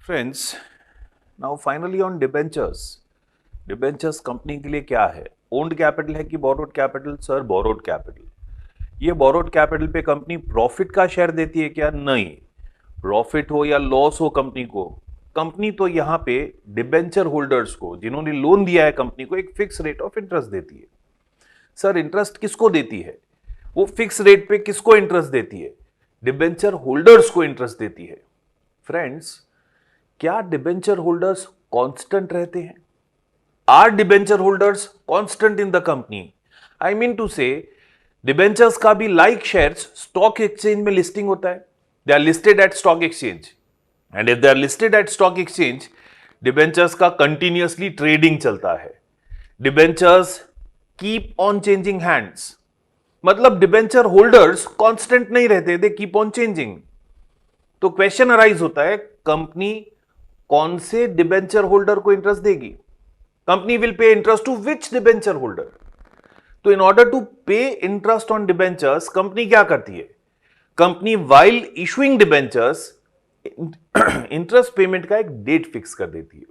Friends, now finally on debentures. Debentures company के लिए क्या है? ओन्ड कैपिटल है कि borrowed capital? Sir, borrowed capital. ये बोरोड कैपिटल पे कंपनी प्रॉफिट का शेयर देती है क्या? नहीं। प्रॉफिट हो या लॉस हो कंपनी को, कंपनी तो यहां पे डिबेंचर होल्डर्स को, जिन्होंने लोन दिया है कंपनी को, एक फिक्स रेट ऑफ इंटरेस्ट देती है। सर, इंटरेस्ट किसको देती है? वो फिक्स रेट पे किसको इंटरेस्ट देती है? डिबेंचर होल्डर्स को इंटरेस्ट देती है। फ्रेंड्स, क्या डिबेंचर होल्डर्स कांस्टेंट रहते हैं? Are debenture holders constant in the company? I mean to say, debentures का भी लाइक शेयर्स स्टॉक एक्सचेंज में लिस्टिंग होता है। They are listed at stock exchange, and if they are listed at stock exchange, debentures का continuously trading चलता है। Debentures keep on changing hands, मतलब debenture holders constant नहीं रहते, दे कीप ऑन चेंजिंग। तो क्वेश्चन अराइज होता है, company कौन से डिबेंचर होल्डर को इंटरेस्ट देगी? Company will pay interest to which debenture holder? तो in order to pay interest on debentures, company क्या करती है? Company while issuing debentures, interest payment का एक डेट फिक्स कर देती है।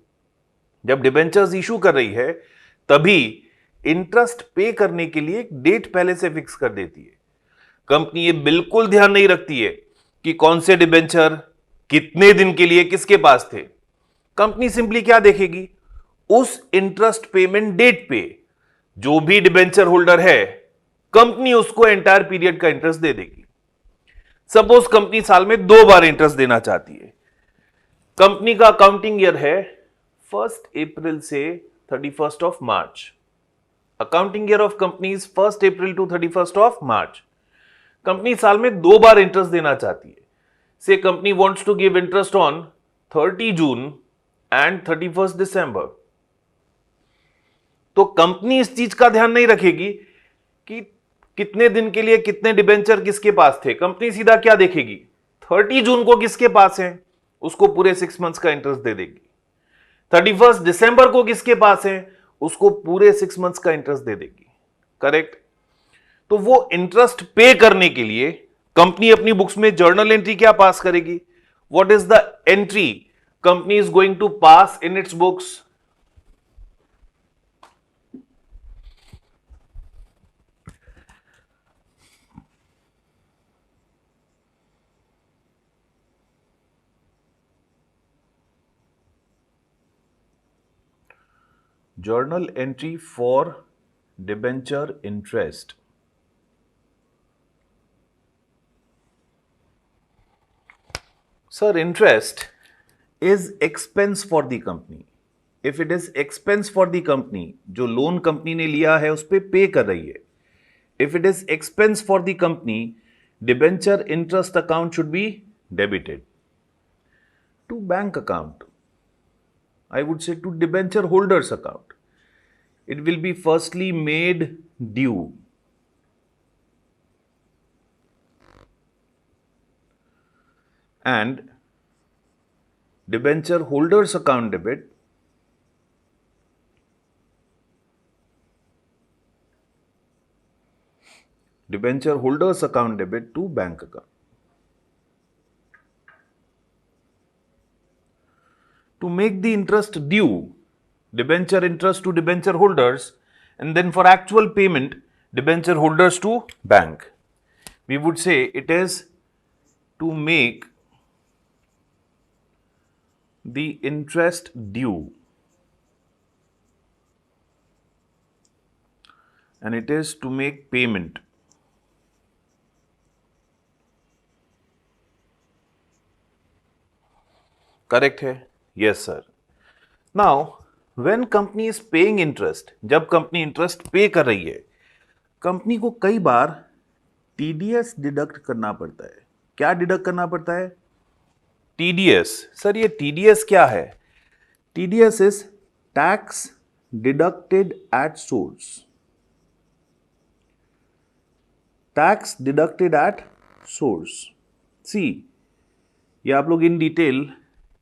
जब डिबेंचर्स इशू कर रही है, तभी इंटरेस्ट पे करने के लिए एक डेट पहले से फिक्स कर देती है। कंपनी ये बिल्कुल ध्यान नहीं रखती है कि कौन से डिबेंचर कितने दिन के लिए किसके पास थे। कंपनी सिंपली क्या देखेगी? उस इंटरेस्ट पेमेंट डेट पे जो भी डिबेंचर होल्डर है, कंपनी उसको एंटायर पीरियड का इंटरेस्ट दे देगी। सपोज कंपनी साल में 2 बार इंटरेस्ट देना चाहती है। कंपनी का अकाउंटिंग ईयर है 1 अप्रैल से 31 मार्च। Accounting year of company is 1 April to 31 March. Company साल में 2 बार इंटरेस्ट देना चाहती है। से company wants to give interest on 30 June and 31 December. तो कंपनी इस चीज का ध्यान नहीं रखेगी कि कितने दिन के लिए कितने डिबेंचर किसके पास थे। कंपनी सीधा क्या देखेगी? 30 जून को किसके पास है, उसको पूरे 6 मंथ्स का इंटरेस्ट दे देगी। 31 दिसंबर को किसके पास है, उसको पूरे 6 मंथ्स का इंटरेस्ट दे देगी। करेक्ट? तो वो इंटरेस्ट पे करने के लिए कंपनी अपनी बुक्स में जर्नल एंट्री क्या पास करेगी? What is the entry company is going to pass in its books? Journal entry for debenture interest. Sir, interest is expense for the company. If it is expense for the company, जो loan company ने लिया है उस पे पे कर रही है. If it is expense for the company, debenture interest account should be debited to bank account. I would say to debenture holders account. It will be firstly made due. And debenture holders account debit to bank account. To make the interest due, debenture interest to debenture holders, and then for actual payment, debenture holders to bank. We would say it is to make the interest due, and it is to make payment. Correct है? Yes sir. Now when company is paying interest, जब company interest pay कर रही है, company को कई बार TDS deduct करना पड़ता है। क्या डिडक्ट करना पड़ता है? टीडीएस। सर, ये टीडीएस क्या है? TDS is tax deducted at source. Tax deducted at source. See, ये आप लोग इन डिटेल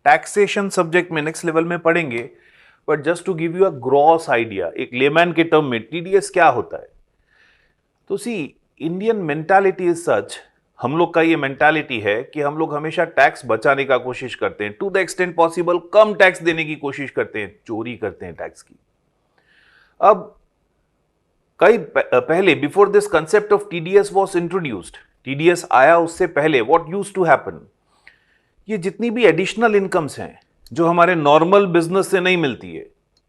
टैक्सेशन सब्जेक्ट में नेक्स्ट लेवल में पढ़ेंगे, but just to give you a gross idea, एक लेमैन के टर्म में टीडीएस क्या होता है। तो see, Indian mentality is such हम लोग का ये मेंटालिटी है कि हम लोग हमेशा टैक्स बचाने का कोशिश करते हैं, टू द एक्सटेंट पॉसिबल कम टैक्स देने की कोशिश करते हैं, चोरी करते हैं टैक्स की। अब कई पहले, before this concept of TDS was introduced, TDS आया उससे पहले व्हाट यूज्ड टू हैपन, ये जितनी भी एडिशनल इनकम्स हैं जो हमारे नॉर्मल बिजनेस से नहीं मिलती है,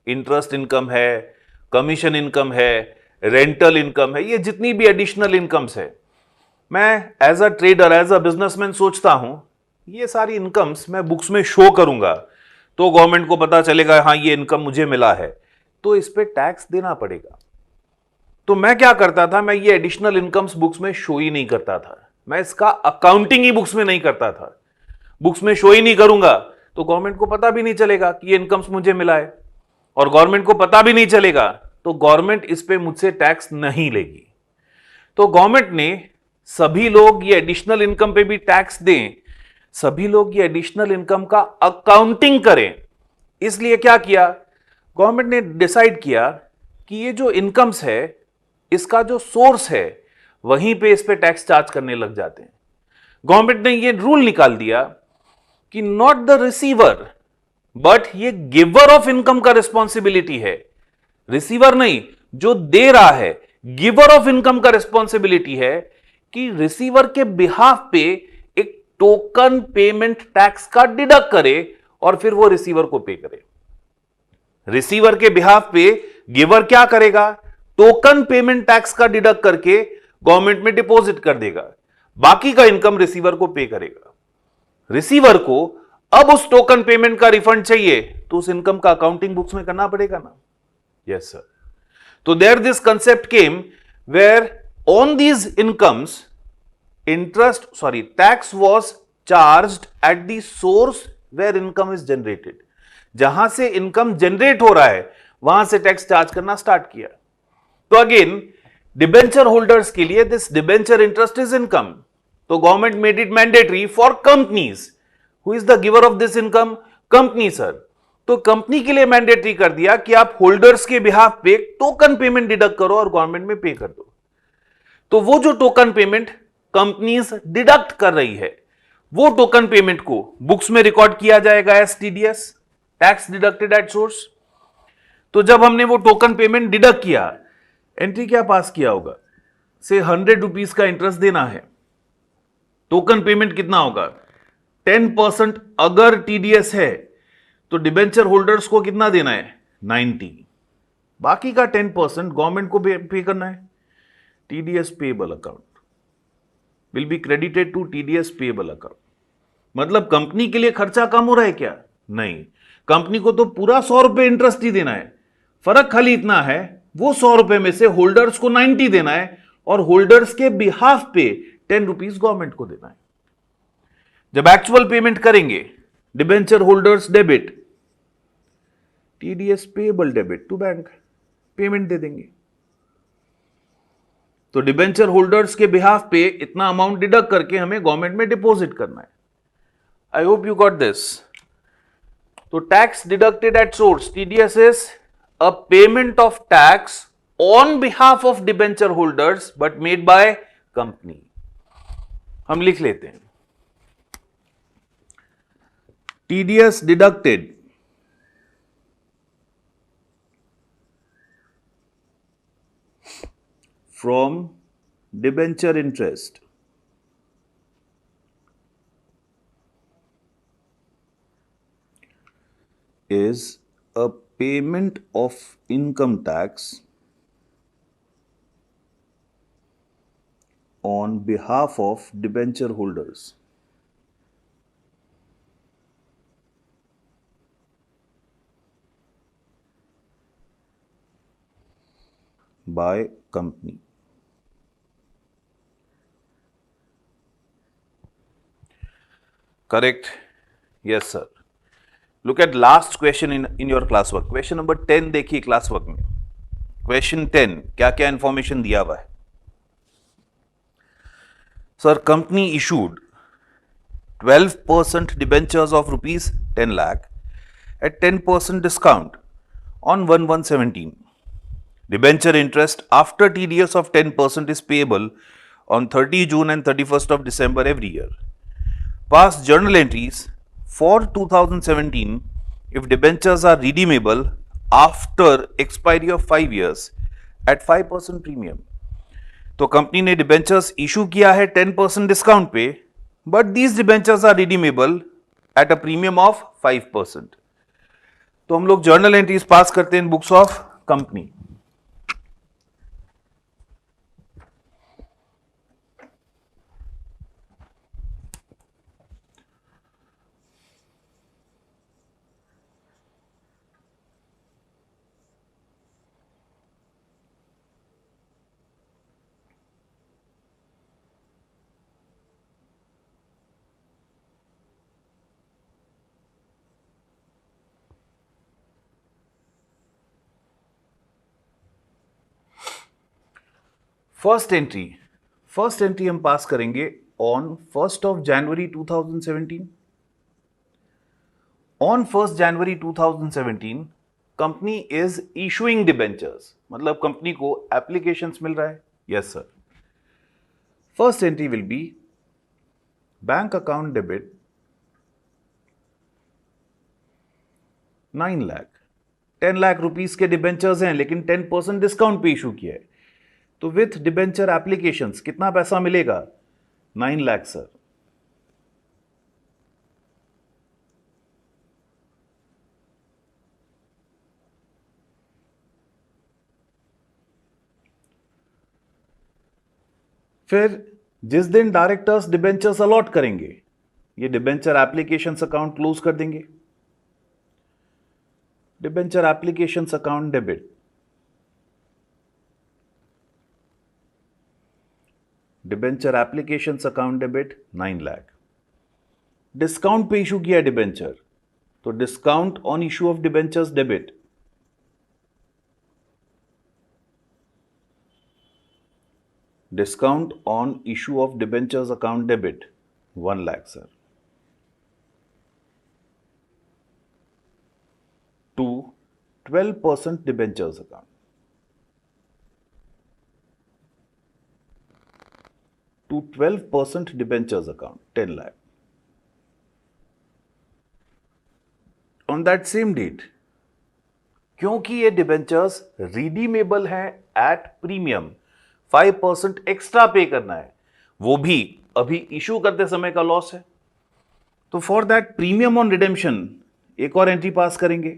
इंटरेस्ट इनकम है, कमीशन इनकम है, रेंटल इनकम है, ये जितनी भी एडिशनल इनकम्स है, मैं as a trader, as a businessman सोचता हूं ये सारी इनकम्स मैं बुक्स में शो करूंगा तो गवर्नमेंट को पता चलेगा हाँ ये इनकम मुझे मिला है, तो इस पे टैक्स देना पड़ेगा। तो मैं क्या करता था, मैं ये एडिशनल इनकम्स बुक्स में शो ही नहीं करता था, मैं इसका अकाउंटिंग ही बुक्स में नहीं करता था। बुक्स में शो ही नहीं करूंगा तो गवर्नमेंट को पता भी नहीं चलेगा कि ये इनकम्स मुझे मिला है, और गवर्नमेंट को पता भी नहीं चलेगा तो गवर्नमेंट इस पे मुझसे टैक्स नहीं लेगी। तो गवर्नमेंट ने सभी लोग ये एडिशनल इनकम पे भी टैक्स दें, सभी लोग ये एडिशनल इनकम का अकाउंटिंग करें, इसलिए क्या किया, गवर्नमेंट ने डिसाइड किया कि ये जो इनकम्स है इसका जो सोर्स है वहीं पे इस पे टैक्स चार्ज करने लग जाते हैं। गवर्नमेंट ने ये रूल निकाल दिया कि नॉट द रिसीवर बट ये गिवर ऑफ इनकम का रिस्पॉन्सिबिलिटी है, रिसीवर नहीं, जो दे रहा है, गिवर ऑफ इनकम का रिस्पॉन्सिबिलिटी है कि रिसीवर के बिहाफ पे एक टोकन पेमेंट टैक्स का डिडक्ट करे और फिर वो रिसीवर को पे करे। रिसीवर के बिहाफ पे गिवर क्या करेगा, टोकन पेमेंट टैक्स का डिडक्ट करके गवर्नमेंट में डिपॉजिट कर देगा, बाकी का इनकम रिसीवर को पे करेगा। रिसीवर को अब उस टोकन पेमेंट का रिफंड चाहिए तो उस इनकम का अकाउंटिंग बुक्स में करना पड़ेगा ना। Yes sir. तो there this concept came where on these incomes tax was charged at the source where income is generated. जहां से इनकम जनरेट हो रहा है वहां से टैक्स चार्ज करना स्टार्ट किया। तो अगेन डिबेंचर होल्डर्स के लिए this debenture interest is income, तो government made it mandatory for companies. Who is the giver of this income, company sir. तो कंपनी के लिए मैंडेटरी कर दिया कि आप होल्डर्स के बिहाफ पे टोकन पेमेंट डिडक्ट करो और गवर्नमेंट में पे कर दो। तो वो जो टोकन पेमेंट कंपनीज डिडक्ट कर रही है वो टोकन पेमेंट को बुक्स में रिकॉर्ड किया जाएगा as TDS, tax deducted at source. तो जब हमने वो टोकन पेमेंट डिडक्ट किया, एंट्री क्या पास किया होगा, से 100 रुपीज का इंटरेस्ट देना है, टोकन पेमेंट कितना होगा 10%। अगर टीडीएस है तो डिबेंचर होल्डर्स को कितना देना है 90, बाकी का 10% गवर्नमेंट को पे करना है। TDS payable account will be credited to TDS payable account. मतलब कंपनी के लिए खर्चा कम हो रहा है क्या, नहीं, कंपनी को तो पूरा 100 रुपए इंटरेस्ट ही देना है। फर्क खाली इतना है वो 100 रुपए में से होल्डर्स को 90 देना है और होल्डर्स के बिहाफ पे 10 रुपीज गवर्नमेंट को देना है। जब एक्चुअल पेमेंट करेंगे, debenture holders debit, TDS payable debit to bank, payment दे देंगे। तो डिबेंचर होल्डर्स के बिहाफ पे इतना अमाउंट डिडक्ट करके हमें गवर्नमेंट में डिपॉजिट करना है। I hope you got this. तो tax deducted at source, TDS is a payment of tax on behalf of debenture holders but made by company। हम लिख लेते हैं TDS deducted from debenture interest is a payment of income tax on behalf of debenture holders by company। Correct? Yes sir। Look at last question in your classwork, question number 10 देखिए classwork में। question 10 क्या क्या information दिया हुआ है। Sir, company issued 12% debentures of rupees 10 lakh at 10% discount on 1/1/17। debenture interest after TDS of 10% is payable on 30 June and 31st of December every year. Past journal entries for 2017, if debentures are redeemable after expiry of 5 years at 5% premium. तो company ने debentures issue किया है 10% discount पे, but these debentures are redeemable at a premium of 5%. तो हम लोग journal entries pass करते हैं books of company. First entry हम पास करेंगे on 1st of January 2017. On 1st January 2017 company is issuing debentures, मतलब कंपनी को एप्लीकेशंस मिल रहा है. Yes sir. First entry will be bank account debit 9 lakh. 10 lakh rupees के डिबेंचर्स हैं, लेकिन 10% डिस्काउंट पे इशू किया है. तो विथ डिबेंचर एप्लीकेशंस कितना पैसा मिलेगा? 9 लाख सर. फिर जिस दिन डायरेक्टर्स डिबेंचर्स अलॉट करेंगे, ये डिबेंचर एप्लीकेशंस अकाउंट क्लोज कर देंगे. Debenture applications account debit, debenture applications account debit 9 lakh. Discount पे इशू किया डिबेंचर, तो discount on issue of debentures debit. Discount on issue of debentures account debit 1 lakh sir. To 12% debentures account, to 12% debentures account 10 lakh. On that same date, क्योंकि ये debentures redeemable हैं at premium, 5% extra पे करना है, वो भी अभी इशू करते समय का लॉस है. तो for that premium on redemption एक और एंट्री पास करेंगे,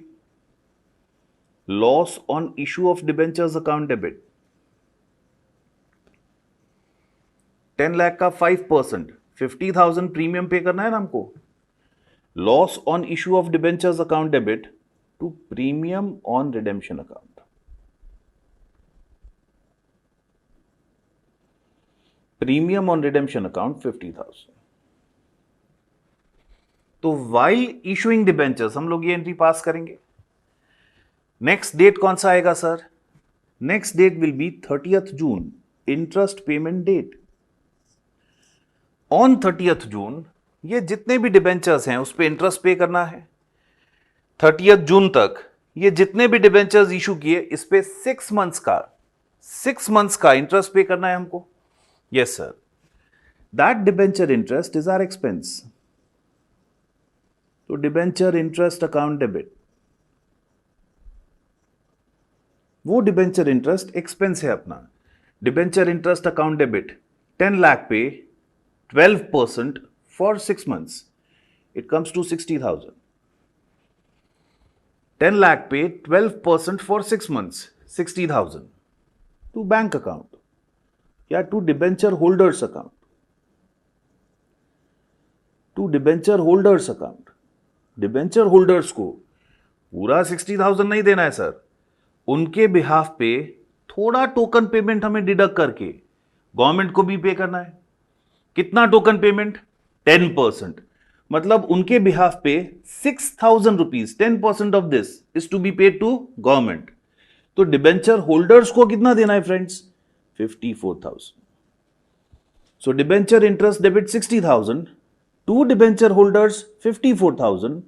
loss on issue of debentures account debit. 10 lakh का 5%, 50,000 प्रीमियम पे करना है ना हमको. Loss on issue of debentures account debit to premium on redemption account. Premium on redemption account 50,000. तो while issuing debentures हम लोग ये एंट्री पास करेंगे. नेक्स्ट डेट कौन सा आएगा sir? Next date will be 30th June, interest payment date. On 30th June ये जितने भी डिबेंचर्स हैं उस पर इंटरेस्ट पे करना है. 30th जून तक ये जितने भी डिबेंचर्स इशू किए इस पे 6 मंथ्स का इंटरेस्ट पे करना है हमको. Yes sir. That debenture interest is our expense. तो डिबेंचर इंटरेस्ट अकाउंट डेबिट, वो डिबेंचर इंटरेस्ट एक्सपेंस है अपना. Debenture interest account debit 10 lakh पे 12% for 6 months, it comes to 60,000. 10 lakh पे 12% for 6 months, 60,000 to bank account या to debenture holders account. To debenture holders account. Debenture holders को पूरा 60,000 नहीं देना है सर. उनके बिहाफ पे थोड़ा टोकन पेमेंट हमें डिडक्ट करके गवर्नमेंट को भी पे करना है. कितना टोकन पेमेंट? 10%. मतलब उनके बिहाफ पे 6,000 rupees, 10% of this is to be paid to government. तो डिबेंचर होल्डर्स को कितना देना है friends? 54,000. So debenture interest debit 60,000 to debenture holders 54,000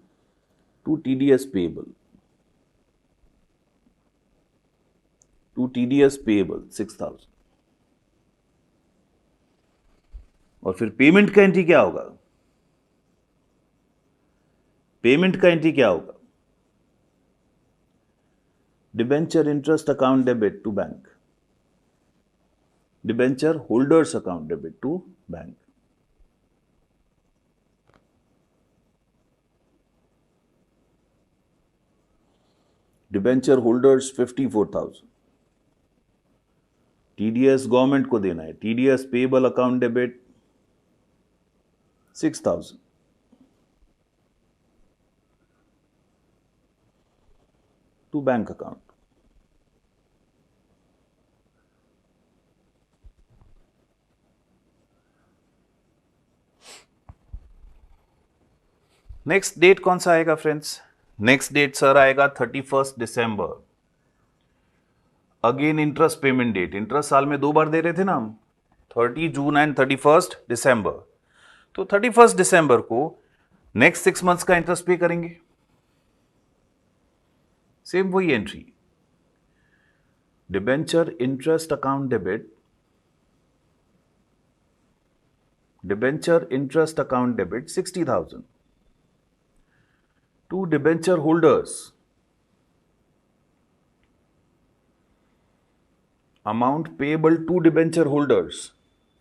to TDS payable. To TDS payable 6,000. और फिर पेमेंट का एंट्री क्या होगा? पेमेंट का एंट्री क्या होगा? Debenture interest account debit to bank, debenture holders account debit to bank. Debenture holders 54,000, TDS government को देना है, TDS payable account debit 6,000. To bank account. Next date कौन सा आएगा फ्रेंड्स? नेक्स्ट डेट सर आएगा 31 दिसंबर. Again interest payment date. Interest साल में 2 बार दे रहे थे ना हम, 30 जून एंड 31 दिसंबर. तो 31 दिसंबर को नेक्स्ट 6 मंथ्स का इंटरेस्ट पे करेंगे. सेम वही entry, debenture interest account debit, debenture interest account debit 60,000 to debenture holders, amount payable to debenture holders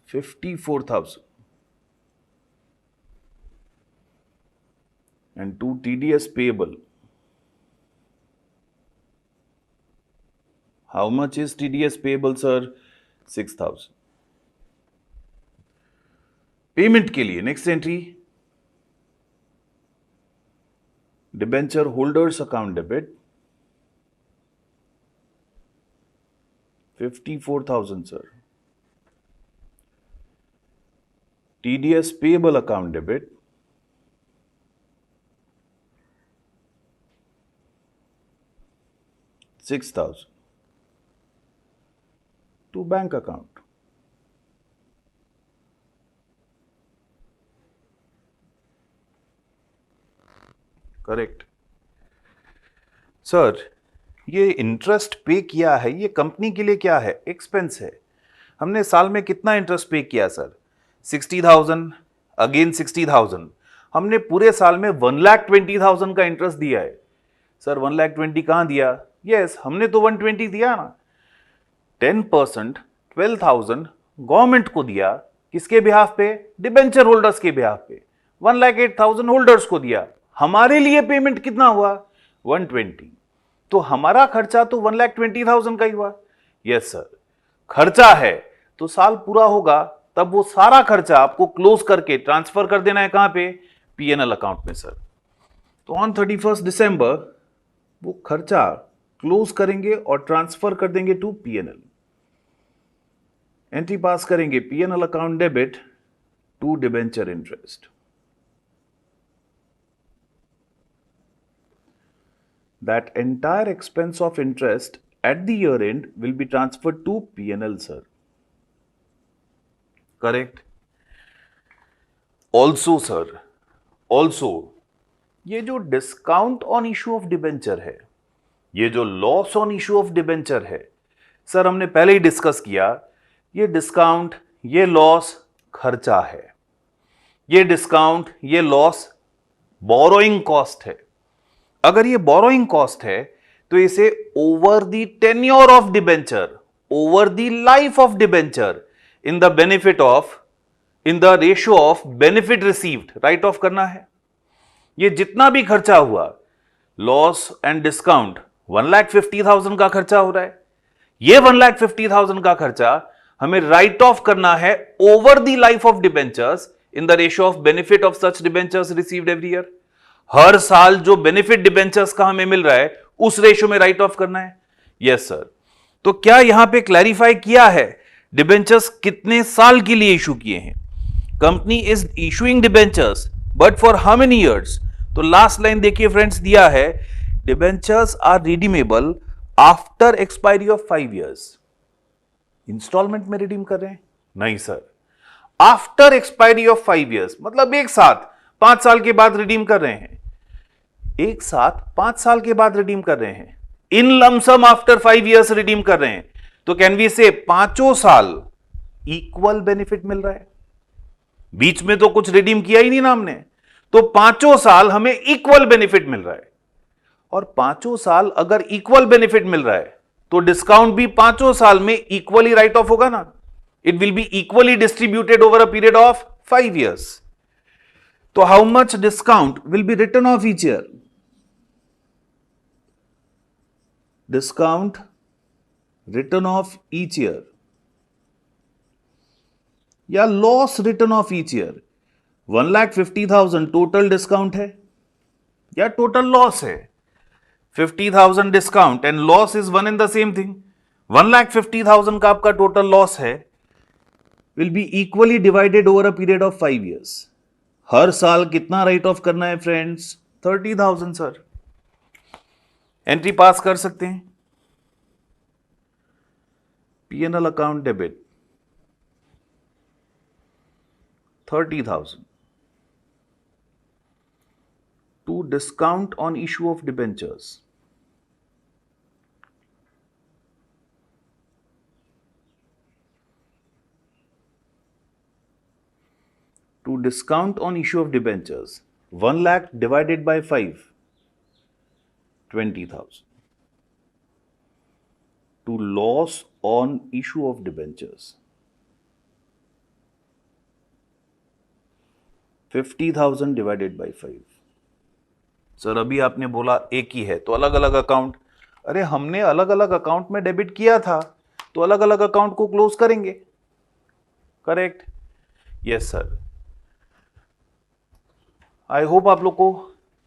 54,000 and to TDS payable. How much is TDS payable sir? 6,000. Payment के लिए next entry, debenture holders account debit 54,000 sir. TDS payable account debit 6,000 to bank account. Correct sir. ये interest पे किया है, ये company के लिए क्या है? एक्सपेंस है. हमने साल में कितना इंटरेस्ट पे किया सर? 60,000, अगेन 60,000. हमने पूरे साल में 1,20,000 का इंटरेस्ट दिया है. सर 1,20,000 कहां दिया? यस, हमने तो 120 दिया ना. 10% 12,000 गवर्नमेंट को दिया. किसके बिहाफ पे? डिबेंचर होल्डर्स के बिहाफ पे. 1,08,000 होल्डर्स को दिया. हमारे लिए पेमेंट कितना हुआ? 120. तो हमारा खर्चा तो 1,20,000 का ही हुआ. यस सर, खर्चा है तो साल पूरा होगा तब वो सारा खर्चा आपको क्लोज करके ट्रांसफर कर देना है. कहां पे? पीएनएल अकाउंट में सर. तो ऑन 31 दिसंबर वो खर्चा क्लोज करेंगे और ट्रांसफर कर देंगे टू पीएनएल. एंट्री पास करेंगे, PNL account debit to debenture interest. That entire expense of interest at the year end will be transferred to P&L sir. Correct. Also sir, also ये जो discount on issue of debenture है, ये जो loss on issue of debenture है sir, हमने पहले ही discuss किया. ये डिस्काउंट, ये लॉस खर्चा है. ये डिस्काउंट, ये लॉस बोरोइंग कॉस्ट है. अगर ये बोरोइंग कॉस्ट है तो इसे over the tenure of debenture, over the life of debenture, in the benefit of, in the ratio of benefit received right off करना है. ये जितना भी खर्चा हुआ, लॉस एंड डिस्काउंट, 1,50,000 का खर्चा हो रहा है. ये 1,50,000 का खर्चा हमें राइट ऑफ करना है over the life of debentures in the ratio of benefit of such debentures received every year. हर साल जो बेनिफिट डिबेंचर्स का हमें मिल रहा है उस रेशियो में राइट ऑफ करना है. Yes sir. तो क्या यहां पे क्लैरिफाई किया है डिबेंचर्स कितने साल के लिए इशू किए हैं? Company is issuing debentures but for how many years? तो लास्ट लाइन देखिए फ्रेंड्स, दिया है debentures are redeemable after expiry of 5 years. Instalment में रिडीम कर रहे हैं? नहीं sir, after expiry of 5 years मतलब एक साथ 5 साल के बाद रिडीम कर रहे हैं. एक साथ 5 साल के बाद रिडीम कर रहे हैं. इन लमसम आफ्टर 5 ईयर्स रिडीम कर रहे हैं. तो कैन वी से 5 साल इक्वल बेनिफिट मिल रहा है. बीच में तो कुछ रिडीम किया ही नहीं ना हमने, तो 5 साल हमें इक्वल बेनिफिट मिल रहा है। और 5 साल अगर इक्वल बेनिफिट मिल रहा है तो डिस्काउंट भी 5 साल में इक्वली राइट ऑफ होगा ना। It will be equally distributed over a period of 5 years. तो how much discount will be written off each year? Discount written off each year या loss written off each year. 1,50,000 total discount है या total loss है? 50,000 discount and loss is one and the same thing. 1,50,000 का आपका total loss है, will be equally divided over a period of 5 years. हर साल कितना right off करना है फ्रेंड्स? 30,000 सर। एंट्री पास कर सकते हैं। P&L account debit 30,000 to discount on issue of debentures. To discount on issue of debentures, 1 lakh divided by 5, 20,000. To loss on issue of debentures, 50,000 divided by 5. Sir अभी आपने बोला एक ही है तो अलग अलग अकाउंट। अरे हमने अलग अलग अकाउंट में डेबिट किया था तो अलग अलग अकाउंट को क्लोज करेंगे। Correct? Yes sir. I hope आप लोग को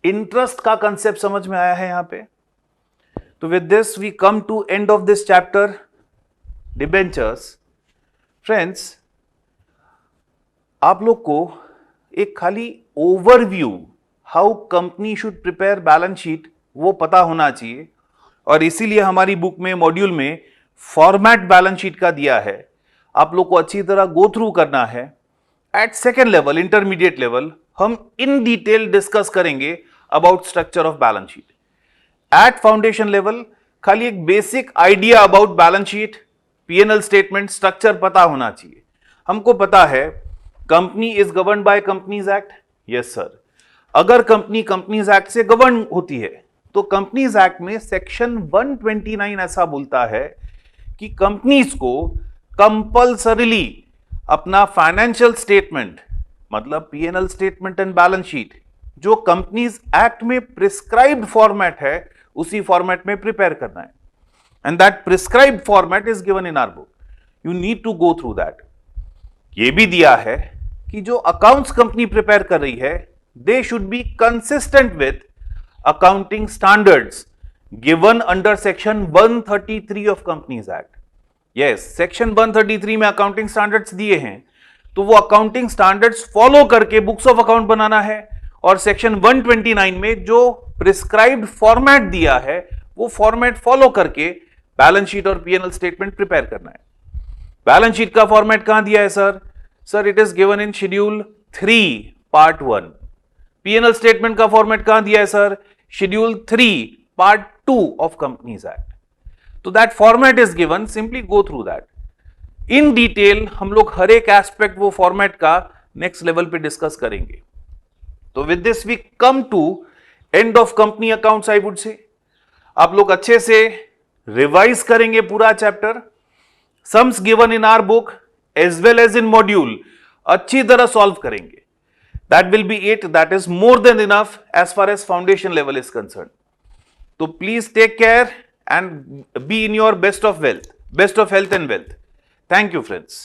इंटरेस्ट का कंसेप्ट समझ में आया है यहां पे। तो with this we come to end of this chapter debentures. Friends, आप लोग को एक खाली overview how company should prepare balance sheet वो पता होना चाहिए, और इसीलिए हमारी बुक में मॉड्यूल में फॉर्मेट बैलेंस शीट का दिया है। आप लोग को अच्छी तरह गो थ्रू करना है। At second level, intermediate level, हम इन डिटेल डिस्कस करेंगे about structure of balance sheet. At foundation level खाली एक basic idea about balance sheet, P&L statement structure पता होना चाहिए। हमको पता है company is govern by companies act. Yes sir. अगर कंपनी कंपनीज एक्ट से गवर्न होती है तो कंपनीज एक्ट में सेक्शन 129 ऐसा बोलता है कि कंपनीज को कंपल्सरीली अपना फाइनेंशियल स्टेटमेंट, मतलब P&L statement and balance sheet, जो कंपनीज एक्ट में प्रिस्क्राइब्ड फॉर्मेट है उसी फॉर्मेट में प्रिपेयर करना है। And that prescribed format is given in our book. You need to go through that. ये भी दिया है कि जो अकाउंट्स कंपनी प्रिपेयर कर रही है they should be consistent with accounting standards given under section 133 of Companies Act. Yes, section 133 में अकाउंटिंग स्टैंडर्ड्स दिए हैं, तो वो अकाउंटिंग स्टैंडर्ड्स फॉलो करके बुक्स ऑफ अकाउंट बनाना है, और सेक्शन 129 में जो प्रिस्क्राइब्ड फॉर्मेट दिया है वो फॉर्मेट फॉलो करके बैलेंस शीट और P&L स्टेटमेंट प्रिपेयर करना है। बैलेंस शीट का फॉर्मेट कहां दिया है sir? Sir it is given in schedule 3 part 1। P&L statement का फॉर्मेट कहां दिया है sir? Schedule 3 part 2 of companies act. तो that format is given, simply go through that in detail. हम लोग हर एक एस्पेक्ट वो फॉर्मेट का नेक्स्ट लेवल पे डिस्कस करेंगे। तो with this we come to end of company accounts. I would say आप लोग अच्छे से रिवाइज करेंगे पूरा chapter. Sums given in our book as well as in module अच्छी तरह सॉल्व करेंगे। That will be it. That is more than enough as far as foundation level is concerned. So please take care and be in your best of health and wealth. Thank you, friends.